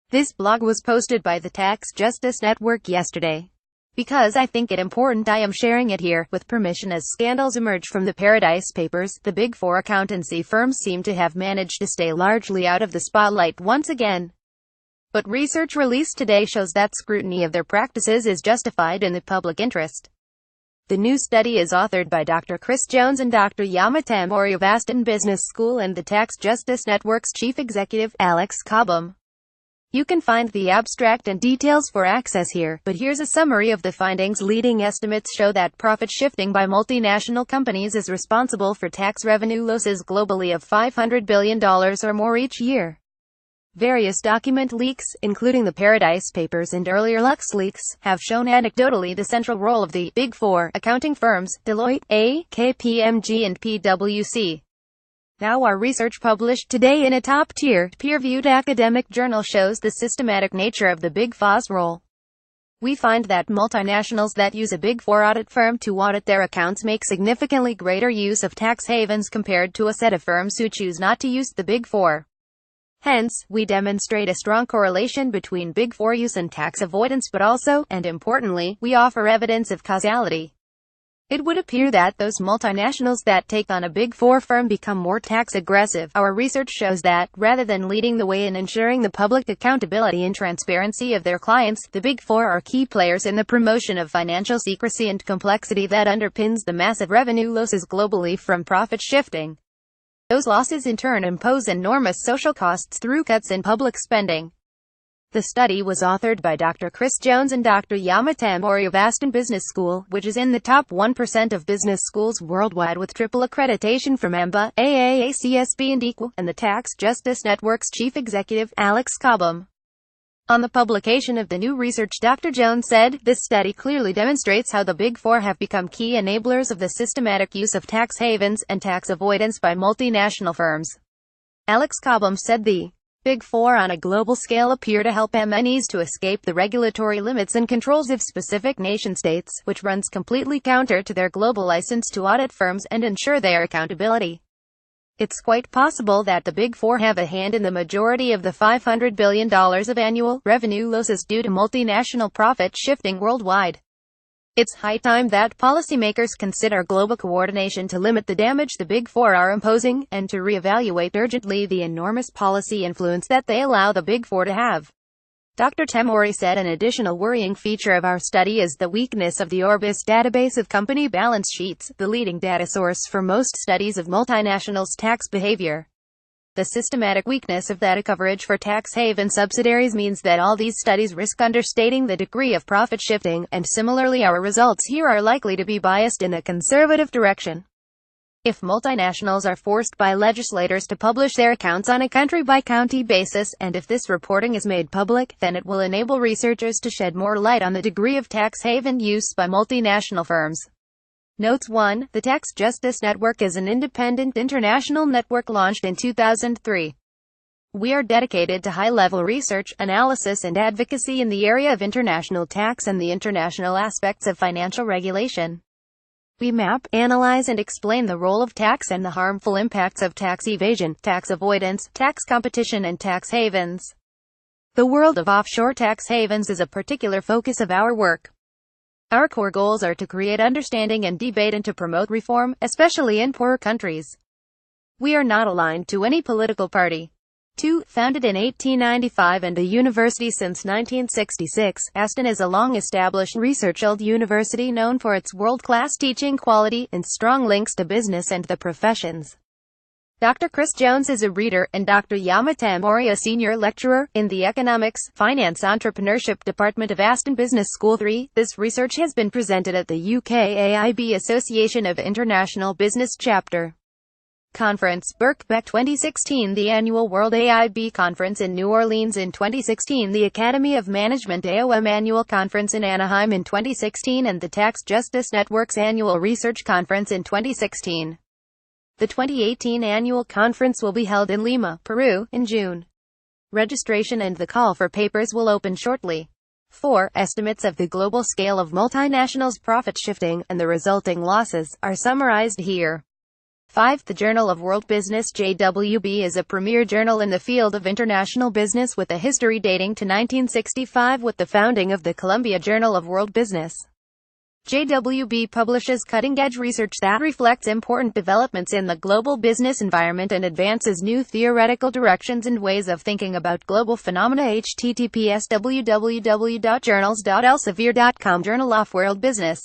This blog was posted by the Tax Justice Network yesterday. Because I think it important, I am sharing it here, with permission. As scandals emerge from the Paradise Papers, the Big Four accountancy firms seem to have managed to stay largely out of the spotlight once again. But research released today shows that scrutiny of their practices is justified in the public interest. The new study is authored by Dr. Chris Jones and Dr. Yama Temouri of Aston Business School and the Tax Justice Network's chief executive, Alex Cobham. You can find the abstract and details for access here, but here's a summary of the findings. Leading estimates show that profit shifting by multinational companies is responsible for tax revenue losses globally of $500 billion or more each year. Various document leaks, including the Paradise Papers and earlier LuxLeaks, have shown anecdotally the central role of the Big Four accounting firms, Deloitte, KPMG and PwC. Now, our research published today in a top-tier, peer-reviewed academic journal shows the systematic nature of the Big Four's role. We find that multinationals that use a Big Four audit firm to audit their accounts make significantly greater use of tax havens compared to a set of firms who choose not to use the Big Four. Hence, we demonstrate a strong correlation between Big Four use and tax avoidance, but also, and importantly, we offer evidence of causality. It would appear that those multinationals that take on a Big Four firm become more tax aggressive. Our research shows that, rather than leading the way in ensuring the public accountability and transparency of their clients, the Big Four are key players in the promotion of financial secrecy and complexity that underpins the massive revenue losses globally from profit shifting. Those losses in turn impose enormous social costs through cuts in public spending. The study was authored by Dr. Chris Jones and Dr. Yama Temouri of Aston Business School, which is in the top 1% of business schools worldwide with triple accreditation from AMBA, AAACSB and Equal, and the Tax Justice Network's chief executive, Alex Cobham. On the publication of the new research, Dr. Jones said, "This study clearly demonstrates how the Big Four have become key enablers of the systematic use of tax havens and tax avoidance by multinational firms." Alex Cobham said the Big Four on a global scale appear to help MNEs to escape the regulatory limits and controls of specific nation-states, which runs completely counter to their global license to audit firms and ensure their accountability. It's quite possible that the Big Four have a hand in the majority of the $500 billion of annual revenue losses due to multinational profit shifting worldwide. It's high time that policymakers consider global coordination to limit the damage the Big Four are imposing, and to reevaluate urgently the enormous policy influence that they allow the Big Four to have. Dr. Temouri said an additional worrying feature of our study is the weakness of the Orbis database of company balance sheets, the leading data source for most studies of multinationals' tax behavior. The systematic weakness of that coverage for tax haven subsidiaries means that all these studies risk understating the degree of profit shifting, and similarly our results here are likely to be biased in a conservative direction. If multinationals are forced by legislators to publish their accounts on a country-by-county basis, and if this reporting is made public, then it will enable researchers to shed more light on the degree of tax haven use by multinational firms. Notes 1. The Tax Justice Network is an independent international network launched in 2003. We are dedicated to high-level research, analysis and advocacy in the area of international tax and the international aspects of financial regulation. We map, analyze and explain the role of tax and the harmful impacts of tax evasion, tax avoidance, tax competition and tax havens. The world of offshore tax havens is a particular focus of our work. Our core goals are to create understanding and debate and to promote reform, especially in poorer countries. We are not aligned to any political party. 2. Founded in 1895 and a university since 1966, Aston is a long-established research-held university known for its world-class teaching quality and strong links to business and the professions. Dr. Chris Jones is a reader, and Dr. Yama Temouri a senior lecturer, in the Economics, Finance Entrepreneurship Department of Aston Business School. 3. This research has been presented at the UKAIB Association of International Business Chapter Conference, Birkbeck 2016, the annual World AIB Conference in New Orleans in 2016, the Academy of Management AOM Annual Conference in Anaheim in 2016, and the Tax Justice Network's Annual Research Conference in 2016. The 2018 annual conference will be held in Lima, Peru, in June. Registration and the call for papers will open shortly. 4. Estimates of the global scale of multinationals' profit shifting, and the resulting losses, are summarized here. 5. The Journal of World Business. JWB is a premier journal in the field of international business with a history dating to 1965 with the founding of the Columbia Journal of World Business. JWB publishes cutting-edge research that reflects important developments in the global business environment and advances new theoretical directions and ways of thinking about global phenomena. https://www.journals.elsevier.com Journal of World Business